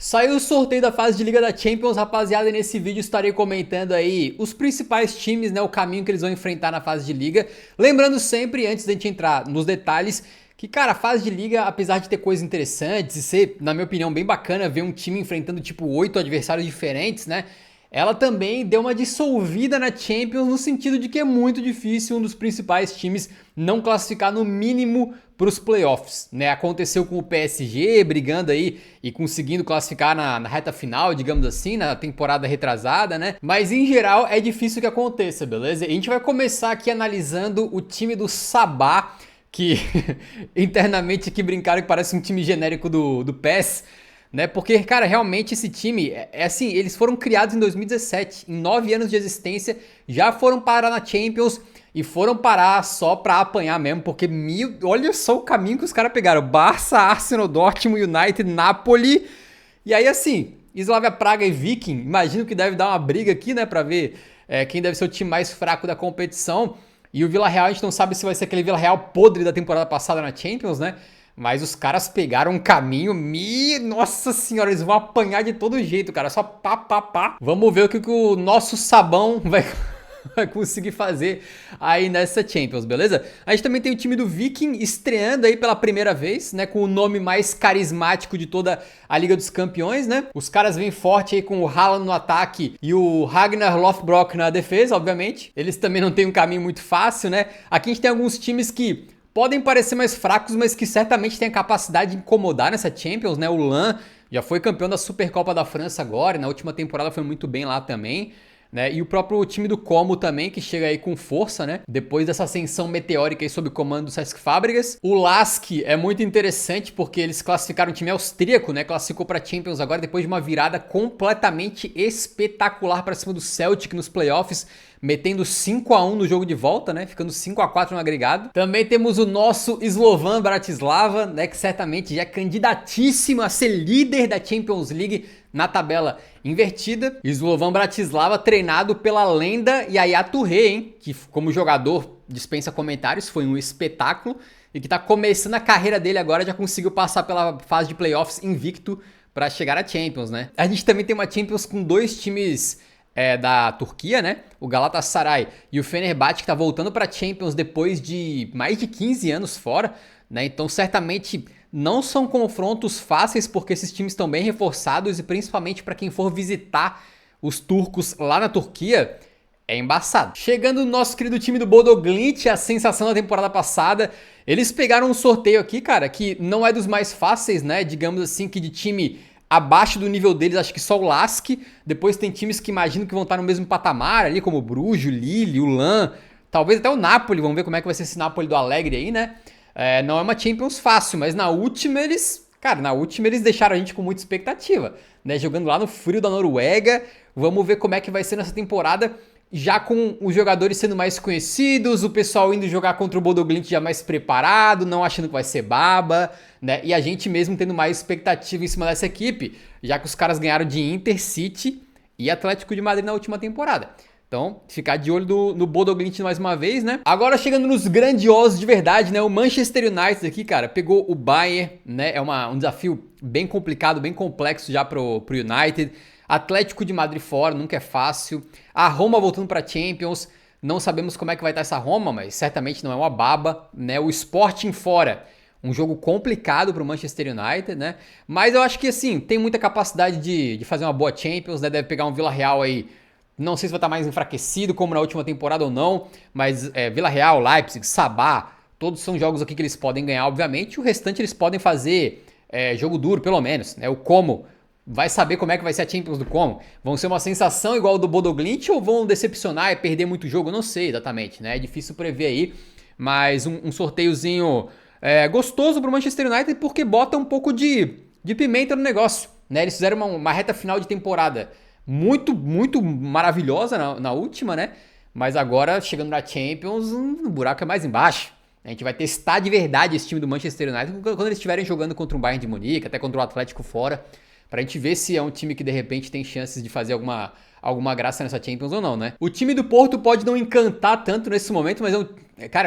Saiu o sorteio da fase de Liga da Champions, rapaziada, e nesse vídeo estarei comentando aí os principais times, né, o caminho que eles vão enfrentar na fase de Liga. Lembrando sempre, antes da gente entrar nos detalhes, que, cara, a fase de Liga, apesar de ter coisas interessantes e ser, na minha opinião, bem bacana ver um time enfrentando, tipo, 8 adversários diferentes, né, ela também deu uma dissolvida na Champions no sentido de que é muito difícil um dos principais times não classificar no mínimo para os playoffs, né? Aconteceu com o PSG brigando aí e conseguindo classificar na reta final, digamos assim, na temporada retrasada, né? Mas em geral é difícil que aconteça, beleza? E a gente vai começar aqui analisando o time do Sabah, que internamente aqui brincaram que parece um time genérico do PES, né? Porque, cara, realmente esse time, é assim, eles foram criados em 2017, em 9 anos de existência, já foram parar na Champions e foram parar só pra apanhar mesmo, porque olha só o caminho que os caras pegaram, Barça, Arsenal, Dortmund, United, Napoli, e aí assim, Slavia Praga e Viking, imagino que deve dar uma briga aqui, né, pra ver quem deve ser o time mais fraco da competição, e o Villarreal a gente não sabe se vai ser aquele Villarreal podre da temporada passada na Champions, né? Mas os caras pegaram um caminho, nossa senhora, eles vão apanhar de todo jeito, cara, só pá. Vamos ver o que o nosso sabão vai conseguir fazer aí nessa Champions, beleza? A gente também tem o time do Viking estreando aí pela primeira vez, né, com o nome mais carismático de toda a Liga dos Campeões, né? Os caras vêm forte aí com o Haaland no ataque e o Ragnar Lothbrok na defesa, obviamente. Eles também não têm um caminho muito fácil, né? Aqui a gente tem alguns times que podem parecer mais fracos, mas que certamente têm a capacidade de incomodar nessa Champions, né? O LAN já foi campeão da Supercopa da França agora, e na última temporada foi muito bem lá também, né? E o próprio time do Como também, que chega aí com força, né? Depois dessa ascensão meteórica aí sob o comando do Cesc Fábregas. O LASK é muito interessante porque eles classificaram um time austríaco, né? Classificou para Champions agora depois de uma virada completamente espetacular para cima do Celtic nos playoffs, metendo 5-1 no jogo de volta, né? Ficando 5-4 no agregado. Também temos o nosso Slovan Bratislava, né? Que certamente já é candidatíssimo a ser líder da Champions League na tabela invertida. Slovan Bratislava treinado pela lenda Yaya Touré, hein? Que como jogador dispensa comentários, foi um espetáculo. E que tá começando a carreira dele agora, já conseguiu passar pela fase de playoffs invicto para chegar à Champions, né? A gente também tem uma Champions com dois times da Turquia, né? O Galatasaray e o Fenerbahçe, que tá voltando pra Champions depois de mais de 15 anos fora, né? Então certamente não são confrontos fáceis, porque esses times estão bem reforçados e principalmente para quem for visitar os turcos lá na Turquia, é embaçado. Chegando no nosso querido time do Bodo Glimt, a sensação da temporada passada, eles pegaram um sorteio aqui, cara, que não é dos mais fáceis, né? Digamos assim, que de time abaixo do nível deles, acho que só o Lask. Depois tem times que imagino que vão estar no mesmo patamar ali, como o Bruges, o Lille, o LAN, talvez até o Napoli. Vamos ver como é que vai ser esse Napoli do Allegri aí, né? Não é uma Champions fácil, mas na última eles deixaram a gente com muita expectativa, né? Jogando lá no frio da Noruega. Vamos ver como é que vai ser nessa temporada, já com os jogadores sendo mais conhecidos, o pessoal indo jogar contra o Bodo Glimt já mais preparado, não achando que vai ser baba, né? E a gente mesmo tendo mais expectativa em cima dessa equipe, já que os caras ganharam de Inter, City e Atlético de Madrid na última temporada. Então, ficar de olho no Bodo Glimt mais uma vez, né? Agora chegando nos grandiosos de verdade, né? O Manchester United aqui, cara, pegou o Bayern, né? É um desafio bem complicado, bem complexo já pro United. Atlético de Madrid fora, nunca é fácil. A Roma voltando pra Champions. Não sabemos como é que vai estar essa Roma, mas certamente não é uma baba, né? O Sporting fora. Um jogo complicado pro Manchester United, né? Mas eu acho que, assim, tem muita capacidade de fazer uma boa Champions, né? Deve pegar um Villarreal aí. Não sei se vai estar mais enfraquecido como na última temporada ou não, mas Villarreal, Leipzig, Sabah, todos são jogos aqui que eles podem ganhar, obviamente. O restante eles podem fazer jogo duro, pelo menos, né? O Como vai saber como é que vai ser a Champions do Como. Vão ser uma sensação igual do Bodo Glimt ou vão decepcionar e perder muito jogo? Não sei exatamente, né? É difícil prever aí, mas um sorteiozinho gostoso pro Manchester United porque bota um pouco de pimenta no negócio, né? Eles fizeram uma reta final de temporada muito maravilhosa na última, né? Mas agora, chegando na Champions, o buraco é mais embaixo. A gente vai testar de verdade esse time do Manchester United quando eles estiverem jogando contra o Bayern de Munique, até contra o Atlético fora, pra gente ver se é um time que de repente tem chances de fazer alguma graça nessa Champions ou não, né? O time do Porto pode não encantar tanto nesse momento, mas é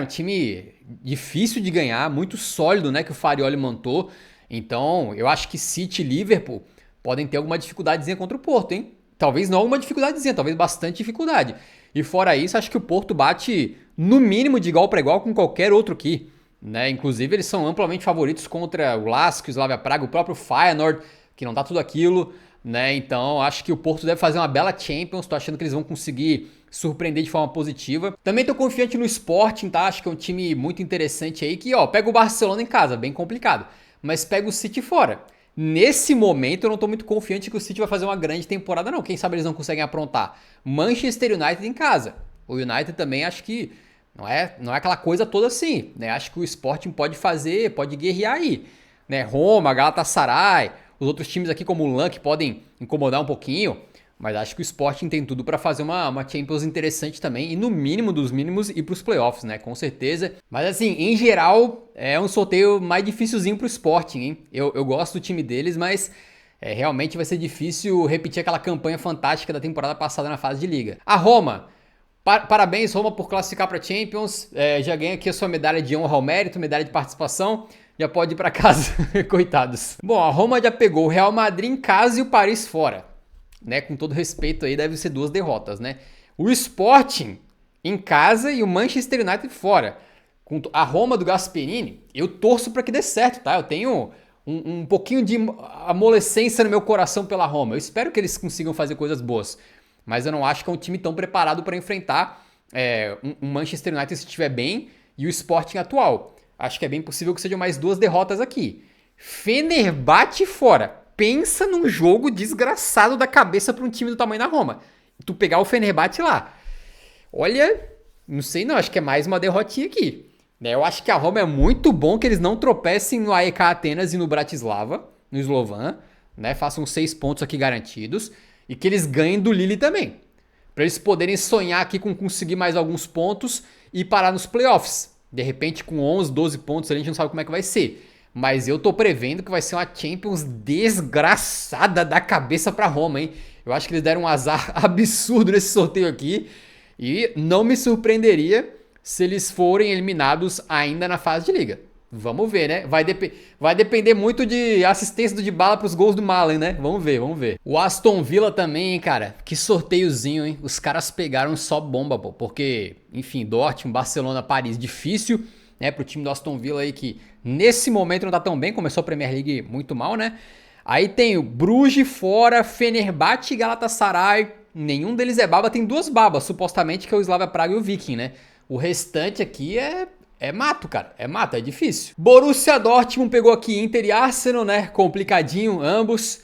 um time difícil de ganhar, muito sólido, né? Que o Farioli montou. Então, eu acho que City e Liverpool podem ter alguma dificuldadezinha contra o Porto, hein? Talvez não alguma dificuldadezinha, talvez bastante dificuldade. E fora isso, acho que o Porto bate no mínimo de igual para igual com qualquer outro aqui, né? Inclusive eles são amplamente favoritos contra o Lask, o Slavia Praga, o próprio Feyenoord, que não tá tudo aquilo, né? Então acho que o Porto deve fazer uma bela Champions, tô achando que eles vão conseguir surpreender de forma positiva. Também tô confiante no Sporting, tá? Acho que é um time muito interessante aí, que ó, pega o Barcelona em casa, bem complicado, mas pega o City fora. Nesse momento eu não tô muito confiante que o City vai fazer uma grande temporada não, quem sabe eles não conseguem aprontar. Manchester United em casa. O United também acho que não é aquela coisa toda assim, né? Acho que o Sporting pode fazer, pode guerrear aí, né? Roma, Galatasaray, os outros times aqui como o LAN que podem incomodar um pouquinho, mas acho que o Sporting tem tudo para fazer uma Champions interessante também e no mínimo dos mínimos ir para os playoffs, né? Com certeza. Mas assim, em geral, é um sorteio mais dificilzinho pro Sporting, hein? Eu gosto do time deles, mas realmente vai ser difícil repetir aquela campanha fantástica da temporada passada na fase de liga. A Roma. Parabéns, Roma, por classificar para Champions. Já ganha aqui a sua medalha de honra ao mérito, medalha de participação. Já pode ir para casa, coitados. Bom, a Roma já pegou o Real Madrid em casa e o Paris fora. Né, com todo respeito aí, deve ser 2 derrotas, né? O Sporting em casa e o Manchester United fora. Com a Roma do Gasperini, eu torço para que dê certo, tá? Eu tenho um pouquinho de amolescência no meu coração pela Roma. Eu espero que eles consigam fazer coisas boas. Mas eu não acho que é um time tão preparado para enfrentar um Manchester United se estiver bem e o Sporting atual. Acho que é bem possível que sejam mais 2 derrotas aqui. Fenerbahçe fora. Pensa num jogo desgraçado da cabeça para um time do tamanho da Roma. Tu pegar o Fenerbahçe lá. Olha, não sei não, acho que é mais uma derrotinha aqui. Eu acho que a Roma é muito bom que eles não tropecem no AEK Atenas e no Bratislava, no Slovan, né? Façam 6 pontos aqui garantidos e que eles ganhem do Lille também. Para eles poderem sonhar aqui com conseguir mais alguns pontos e parar nos playoffs. De repente com 11, 12 pontos a gente não sabe como é que vai ser. Mas eu tô prevendo que vai ser uma Champions desgraçada da cabeça pra Roma, hein? Eu acho que eles deram um azar absurdo nesse sorteio aqui. E não me surpreenderia se eles forem eliminados ainda na fase de liga. Vamos ver, né? Vai depender muito de assistência do Dybala pros gols do Malen, né? Vamos ver, vamos ver. O Aston Villa também, hein, cara? Que sorteiozinho, hein? Os caras pegaram só bomba, pô. Porque, enfim, Dortmund, Barcelona, Paris, difícil, né? Pro time do Aston Villa aí que nesse momento não tá tão bem, começou a Premier League muito mal, né? Aí tem o Bruges fora, Fenerbahçe e Galatasaray. Nenhum deles é baba, tem 2 babas, supostamente, que é o Slavia Praga e o Viking, né? O restante aqui é mato, cara. É mato, é difícil. Borussia Dortmund pegou aqui Inter e Arsenal, né? Complicadinho, ambos.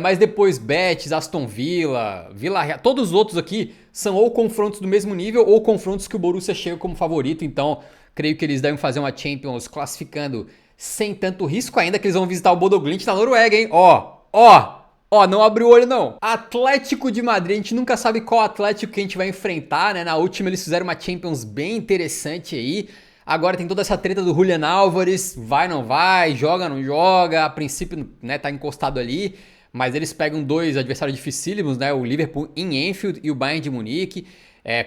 Mas depois Betis, Aston Villa, Villa Real, todos os outros aqui são ou confrontos do mesmo nível ou confrontos que o Borussia chega como favorito. Então, creio que eles devem fazer uma Champions classificando sem tanto risco, ainda que eles vão visitar o Bodo Glimt na Noruega, hein? Ó, não abre o olho não. Atlético de Madrid, a gente nunca sabe qual Atlético que a gente vai enfrentar, né? Na última eles fizeram uma Champions bem interessante aí. Agora tem toda essa treta do Julian Álvares, vai, não vai, joga, não joga. A princípio, né, tá encostado ali. Mas eles pegam 2 adversários dificílimos, né? O Liverpool em Anfield e o Bayern de Munique.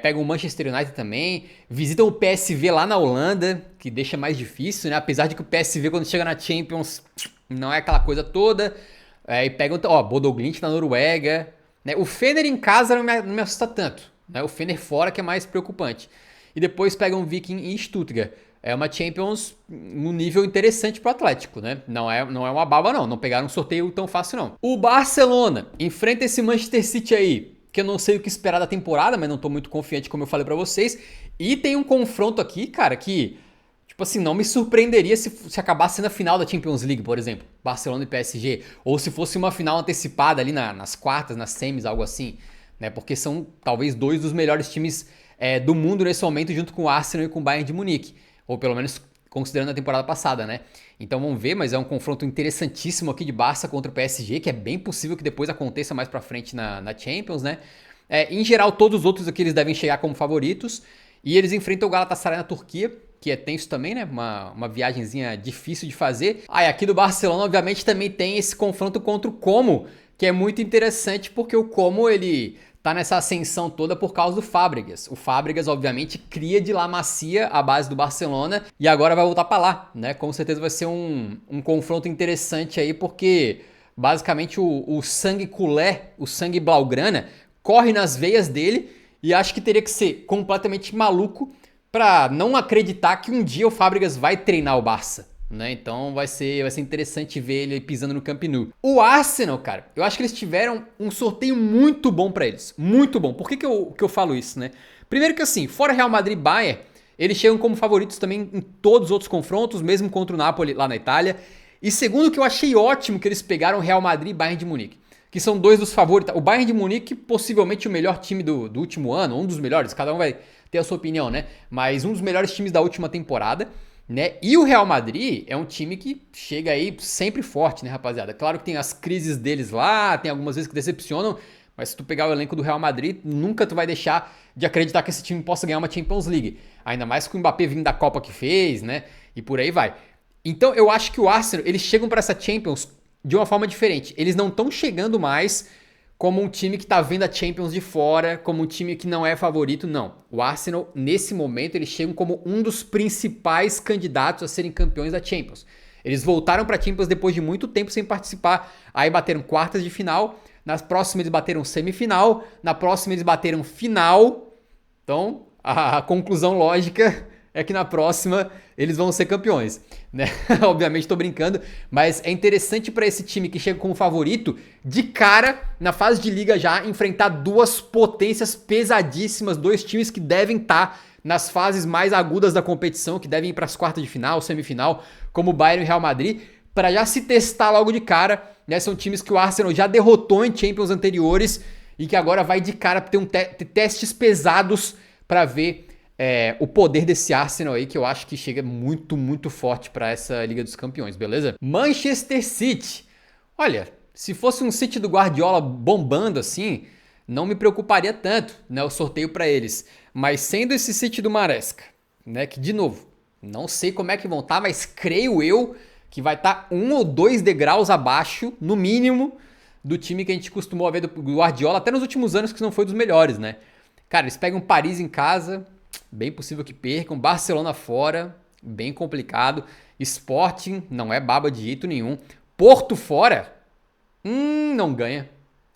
Pegam o Manchester United também. Visitam o PSV lá na Holanda, que deixa mais difícil, né? Apesar de que o PSV, quando chega na Champions, não é aquela coisa toda. E pegam, Bodo Glimt na Noruega. Né? O Fener em casa não me assusta tanto. Né? O Fener fora que é mais preocupante. E depois pegam o Viking e Stuttgart. É uma Champions num nível interessante pro Atlético, né? Não é uma baba não pegaram um sorteio tão fácil não. O Barcelona enfrenta esse Manchester City aí, que eu não sei o que esperar da temporada, mas não tô muito confiante como eu falei pra vocês. E tem um confronto aqui, cara, que, tipo assim, não me surpreenderia se acabasse na final da Champions League, por exemplo. Barcelona e PSG. Ou se fosse uma final antecipada ali nas quartas, nas semis, algo assim. Né? Porque são talvez 2 dos melhores times do mundo nesse momento, junto com o Arsenal e com o Bayern de Munique. Ou pelo menos considerando a temporada passada, né? Então vamos ver, mas é um confronto interessantíssimo aqui de Barça contra o PSG, que é bem possível que depois aconteça mais pra frente na Champions, né? Em geral, todos os outros aqui eles devem chegar como favoritos. E eles enfrentam o Galatasaray na Turquia, que é tenso também, né? Uma viagenzinha difícil de fazer. E aqui do Barcelona, obviamente, também tem esse confronto contra o Como, que é muito interessante porque o Como, ele tá nessa ascensão toda por causa do Fábregas. O Fábregas, obviamente, cria de La Masia a base do Barcelona e agora vai voltar para lá, né? Com certeza vai ser um confronto interessante aí, porque Basicamente o sangue culé, o sangue blaugrana, corre nas veias dele e acho que teria que ser completamente maluco para não acreditar que um dia o Fábregas vai treinar o Barça. Né? Então vai ser interessante ver ele pisando no Camp Nou. O Arsenal, cara, eu acho que eles tiveram um sorteio muito bom pra eles. Muito bom. Por que eu falo isso, né? Primeiro que assim, fora Real Madrid e Bayern, eles chegam como favoritos também em todos os outros confrontos, mesmo contra o Napoli lá na Itália. E segundo que eu achei ótimo que eles pegaram Real Madrid e Bayern de Munique, que são dois dos favoritos. O Bayern de Munique, possivelmente o melhor time do último ano, um dos melhores, cada um vai ter a sua opinião, né? Mas um dos melhores times da última temporada. Né? E o Real Madrid é um time que chega aí sempre forte, né, rapaziada? Claro que tem as crises deles lá, tem algumas vezes que decepcionam, mas se tu pegar o elenco do Real Madrid, nunca tu vai deixar de acreditar que esse time possa ganhar uma Champions League. Ainda mais com o Mbappé vindo da Copa que fez, né? E por aí vai. Então eu acho que o Arsenal, eles chegam para essa Champions de uma forma diferente. Eles não estão chegando mais como um time que tá vendo a Champions de fora, como um time que não é favorito, não. O Arsenal, nesse momento, eles chegam como um dos principais candidatos a serem campeões da Champions. Eles voltaram pra Champions depois de muito tempo sem participar, aí bateram quartas de final, na próxima eles bateram semifinal, na próxima eles bateram final. Então, a conclusão lógica é que na próxima eles vão ser campeões, né? Obviamente tô brincando, mas é interessante para esse time que chega como favorito, de cara, na fase de liga já, enfrentar duas potências pesadíssimas, dois times que devem estar nas fases mais agudas da competição, que devem ir para as quartas de final, semifinal, como o Bayern e o Real Madrid, para já se testar logo de cara, né? São times que o Arsenal já derrotou em Champions anteriores e que agora vai de cara ter testes pesados para ver o poder desse Arsenal aí, que eu acho que chega muito, muito forte para essa Liga dos Campeões, beleza? Manchester City. Olha, se fosse um City do Guardiola bombando assim, não me preocuparia tanto, né, o sorteio para eles. Mas sendo esse City do Maresca, né, que de novo, não sei como é que vão estar, mas creio eu que vai estar 1 ou 2 degraus abaixo, no mínimo, do time que a gente costumou ver do Guardiola, até nos últimos anos, que não foi dos melhores, né? Cara, eles pegam Paris em casa, bem possível que percam. Barcelona fora, bem complicado. Sporting, não é baba de jeito nenhum. Porto fora, não ganha.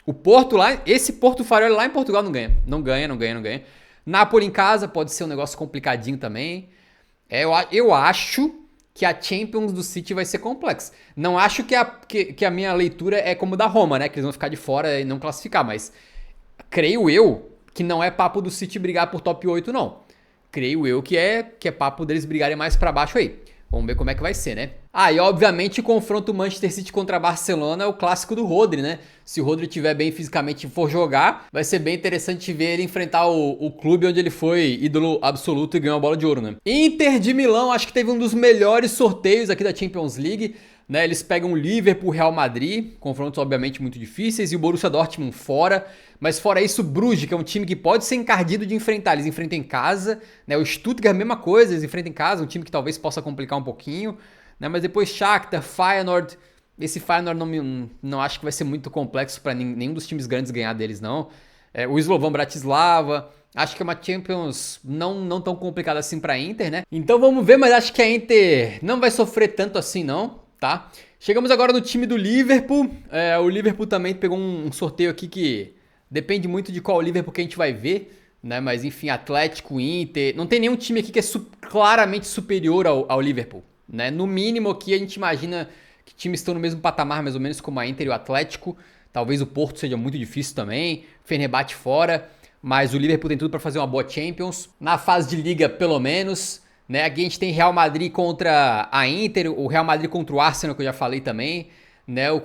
O Porto lá, esse Porto Farol lá em Portugal não ganha. Não ganha. Napoli em casa pode ser um negócio complicadinho também. Eu acho que a Champions do City vai ser complexa. Não acho que a minha leitura é como da Roma, né? Que eles vão ficar de fora e não classificar, mas creio eu que não é papo do City brigar por top 8, não. Creio eu que é papo deles brigarem mais pra baixo aí. Vamos ver como é que vai ser, né? E obviamente o confronto Manchester City contra Barcelona é o clássico do Rodri, né? Se o Rodri estiver bem fisicamente e for jogar, vai ser bem interessante ver ele enfrentar o clube onde ele foi ídolo absoluto e ganhou a bola de ouro, né? Inter de Milão, acho que teve um dos melhores sorteios aqui da Champions League, né? Eles pegam o Liverpool, Real Madrid, confrontos obviamente muito difíceis, e o Borussia Dortmund fora. Mas fora isso, o Bruges, que é um time que pode ser encardido de enfrentar. Eles enfrentam em casa, né? O Stuttgart, a mesma coisa, eles enfrentam em casa, um time que talvez possa complicar um pouquinho, né? Mas depois Shakhtar, Feyenoord. Esse Feyenoord não acho que vai ser muito complexo para nenhum dos times grandes ganhar deles, não. O Slovan Bratislava. Acho que é uma Champions não tão complicada assim para a Inter, né? Então vamos ver, mas acho que a Inter não vai sofrer tanto assim, não, tá? Chegamos agora no time do Liverpool. O Liverpool também pegou um sorteio aqui que depende muito de qual Liverpool que a gente vai ver, né? Mas enfim, Atlético, Inter. Não tem nenhum time aqui que é claramente superior ao Liverpool, né? No mínimo aqui a gente imagina que times estão no mesmo patamar, mais ou menos, como a Inter e o Atlético. Talvez o Porto seja muito difícil também. Fenerbahçe fora. Mas o Liverpool tem tudo para fazer uma boa Champions. Na fase de Liga, pelo menos, né? Aqui a gente tem Real Madrid contra a Inter, o Real Madrid contra o Arsenal, que eu já falei também, né? Os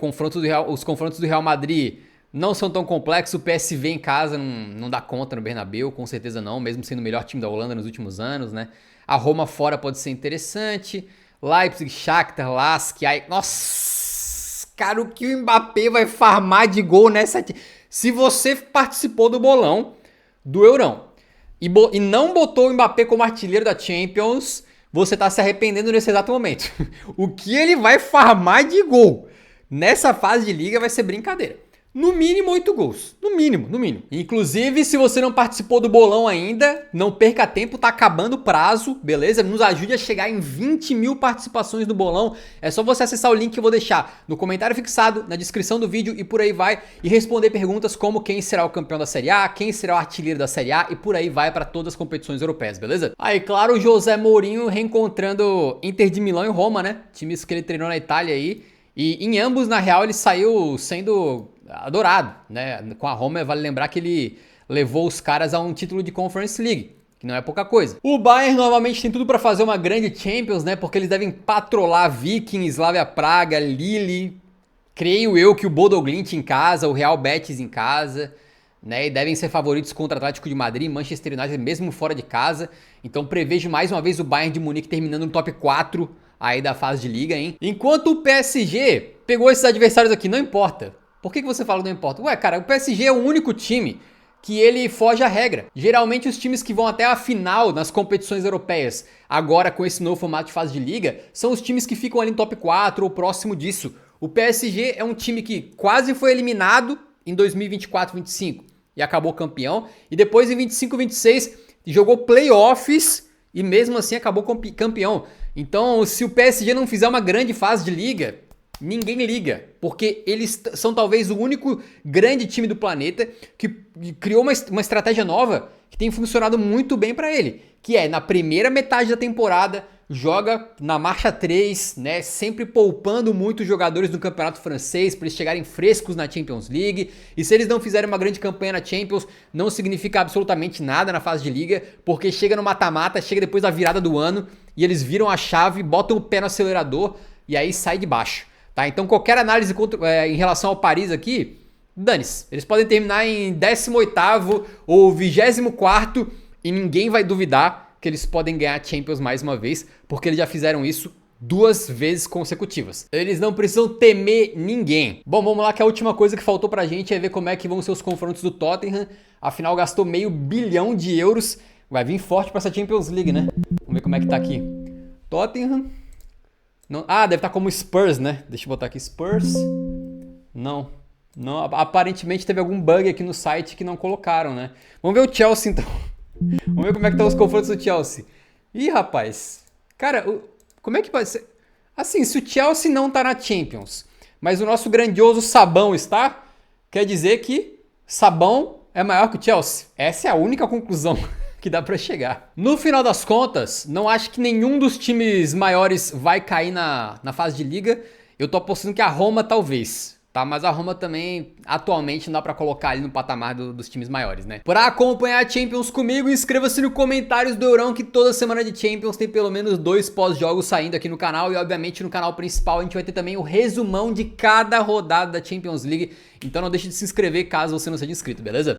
confrontos do Real Madrid não são tão complexos. O PSV em casa não dá conta no Bernabéu, com certeza não, mesmo sendo o melhor time da Holanda nos últimos anos, né? A Roma fora pode ser interessante. Leipzig, Shakhtar, Lask, nossa, cara, o que o Mbappé vai farmar de gol nessa... Se você participou do bolão do Eurão e não botou o Mbappé como artilheiro da Champions, você tá se arrependendo nesse exato momento. O que ele vai farmar de gol nessa fase de liga vai ser brincadeira. No mínimo 8 gols. No mínimo, no mínimo. Inclusive, se você não participou do bolão ainda, não perca tempo, tá acabando o prazo, beleza? Nos ajude a chegar em 20 mil participações do bolão. É só você acessar o link que eu vou deixar no comentário fixado, na descrição do vídeo e por aí vai. E responder perguntas como quem será o campeão da Série A, quem será o artilheiro da Série A e por aí vai pra todas as competições europeias, beleza? Aí, claro, o José Mourinho reencontrando Inter de Milão e Roma, né? Times que ele treinou na Itália aí. E em ambos, na real, ele saiu sendo adorado, né? Com a Roma, vale lembrar que ele levou os caras a um título de Conference League, que não é pouca coisa. O Bayern novamente tem tudo pra fazer uma grande Champions, né? Porque eles devem patrolar Viking, Slavia Praga, Lille, creio eu que o Bodo Glimt em casa, o Real Betis em casa, né? E devem ser favoritos contra o Atlético de Madrid, Manchester United, mesmo fora de casa. Então prevejo mais uma vez o Bayern de Munique terminando no top 4 aí da fase de liga, hein? Enquanto o PSG pegou esses adversários aqui, não importa. Por que você fala que não importa? Ué, cara, o PSG é o único time que ele foge à regra. Geralmente os times que vão até a final nas competições europeias, agora com esse novo formato de fase de liga, são os times que ficam ali no top 4 ou próximo disso. O PSG é um time que quase foi eliminado em 2024-25 e acabou campeão. E depois em 25-26 jogou playoffs e mesmo assim acabou campeão. Então, se o PSG não fizer uma grande fase de liga, ninguém liga, porque eles são talvez o único grande time do planeta que criou uma estratégia nova que tem funcionado muito bem para ele, que é na primeira metade da temporada, joga na marcha 3, né, sempre poupando muito os jogadores do campeonato francês para eles chegarem frescos na Champions League, e se eles não fizerem uma grande campanha na Champions, não significa absolutamente nada na fase de liga, porque chega no mata-mata, chega depois da virada do ano, e eles viram a chave, botam o pé no acelerador, e aí sai de baixo. Tá, então qualquer análise em relação ao Paris aqui, dane-se. Eles podem terminar em 18º ou 24º e ninguém vai duvidar que eles podem ganhar a Champions mais uma vez, porque eles já fizeram isso 2 vezes consecutivas. Eles não precisam temer ninguém. Bom, vamos lá que a última coisa que faltou pra gente é ver como é que vão ser os confrontos do Tottenham. Afinal, gastou meio bilhão de euros. Vai vir forte pra essa Champions League, né? Vamos ver como é que tá aqui. Tottenham... Não, deve estar como Spurs, né? Deixa eu botar aqui Spurs. Não, aparentemente teve algum bug aqui no site que não colocaram, né? Vamos ver o Chelsea então. Vamos ver como é que estão os confrontos do Chelsea. Ih, rapaz. Cara, como é que pode ser? Assim, se o Chelsea não tá na Champions, mas o nosso grandioso Sabão está, quer dizer que Sabão é maior que o Chelsea. Essa é a única conclusão que dá pra chegar. No final das contas, não acho que nenhum dos times maiores vai cair na fase de liga. Eu tô apostando que a Roma talvez, tá? Mas a Roma também, atualmente, não dá pra colocar ali no patamar dos times maiores, né? Pra acompanhar a Champions comigo, inscreva-se no comentários do Eurão, que toda semana de Champions tem pelo menos 2 pós-jogos saindo aqui no canal. E, obviamente, no canal principal a gente vai ter também o resumão de cada rodada da Champions League. Então não deixe de se inscrever caso você não seja inscrito, beleza?